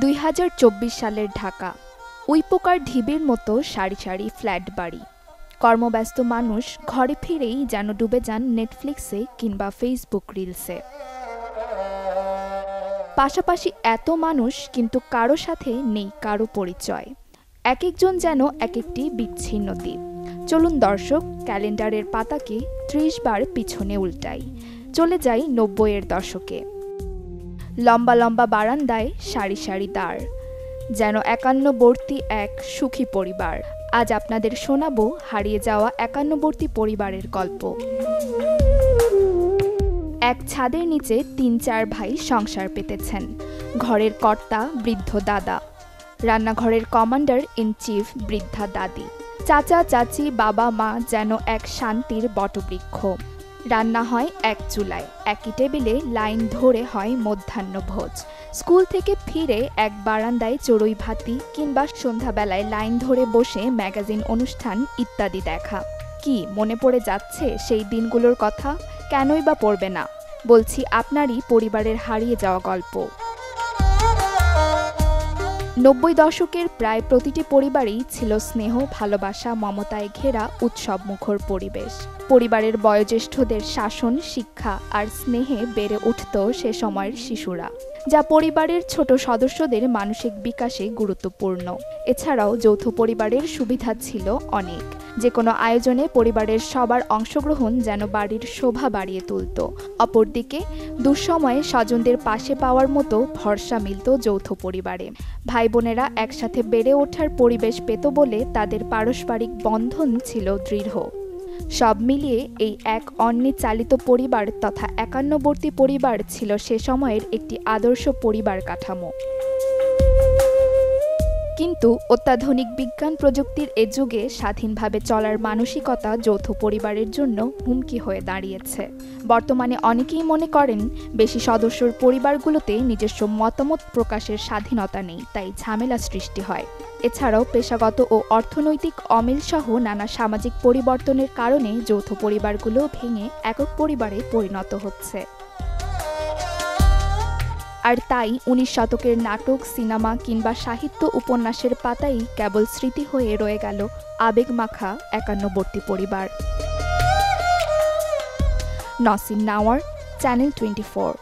2024 সালের ঢাকা। উইপোকার ঢিবির মতো সারি সারি ফ্ল্যাট বাড়ি। কর্মব্যস্ত মানুষ ঘরে ফিরেই যেন ডুবে যান নেটফ্লিক্সে কিংবা ফেসবুক রিলসে। পাশাপাশি এত মানুষ, কিন্তু কারো সাথে নেই কারো পরিচয়। এক একজন যেন এক একটি বিচ্ছিন্ন দ্বীপ। চলুন দর্শক, ক্যালেন্ডারের পাতাকে 30 বার পিছনে উল্টাই। চলে যাই 90-এর দশকে। লম্বা লম্বা বারান্দায় সারি সারি দ্বার, যেন একান্নবর্তী এক সুখী পরিবার। আজ আপনাদের শোনাবো হারিয়ে যাওয়া একান্নবর্তী পরিবারের গল্প। এক ছাদের নিচে 3-4 ভাই সংসার পেতেছেন। ঘরের কর্তা বৃদ্ধ দাদা, রান্নাঘরের কমান্ডার ইন চিফ বৃদ্ধা দাদি, চাচা চাচি বাবা মা যেন এক শান্তির বটবৃক্ষ। রান্না হয় এক চুলায়, একই টেবিলে লাইন ধরে হয় মধ্যাহ্নভোজ। স্কুল থেকে ফিরে এক বারান্দায় চড়ুই ভাতি কিংবা সন্ধ্যাবেলায় লাইন ধরে বসে ম্যাগাজিন অনুষ্ঠান ইত্যাদি দেখা। কি মনে পড়ে যাচ্ছে সেই দিনগুলোর কথা? কেনই বা পড়বে না? বলছি আপনারই পরিবারের হারিয়ে যাওয়া গল্প। 90 দশকের প্রায় প্রতিটি পরিবারেই ছিল স্নেহ, ভালোবাসা, মমতায় ঘেরা উৎসবমুখর পরিবেশ। পরিবারের বয়োজ্যেষ্ঠদের শাসন, শিক্ষা আর স্নেহে বেড়ে উঠত সে সময়ের শিশুরা, যা পরিবারের ছোট সদস্যদের মানসিক বিকাশে গুরুত্বপূর্ণ। এছাড়াও যৌথ পরিবারের সুবিধা ছিল অনেক। যে কোনো আয়োজনে পরিবারের সবার অংশগ্রহণ যেন বাড়ির শোভা বাড়িয়ে তুলত। অপরদিকে দুঃসময়ে স্বজনদের পাশে পাওয়ার মতো ভরসা মিলত যৌথ পরিবারে। ভাই বোনেরা একসাথে বেড়ে ওঠার পরিবেশ পেত বলে তাদের পারস্পরিক বন্ধন ছিল দৃঢ়। সব মিলিয়ে এই এক অন্যে চালিত পরিবার তথা একান্নবর্তী পরিবার ছিল সে সময়ের একটি আদর্শ পরিবার কাঠামো। কিন্তু অত্যাধুনিক বিজ্ঞান প্রযুক্তির এ যুগে স্বাধীনভাবে চলার মানসিকতা যৌথ পরিবারের জন্য হুমকি হয়ে দাঁড়িয়েছে। বর্তমানে অনেকেই মনে করেন বেশি সদস্যর পরিবারগুলোতে নিজস্ব মতামত প্রকাশের স্বাধীনতা নেই, তাই ঝামেলা সৃষ্টি হয়। এছাড়াও পেশাগত ও অর্থনৈতিক অমিল সহ নানা সামাজিক পরিবর্তনের কারণে যৌথ পরিবারগুলো ভেঙে একক পরিবারে পরিণত হচ্ছে। আর তাই 19 শতকের নাটক, সিনেমা কিংবা সাহিত্য উপন্যাসের পাতাই কেবল স্মৃতি হয়ে রয়ে গেল আবেগমাখা একান্নবর্তী পরিবার। নসিন নাওয়ার, চ্যানেল 24।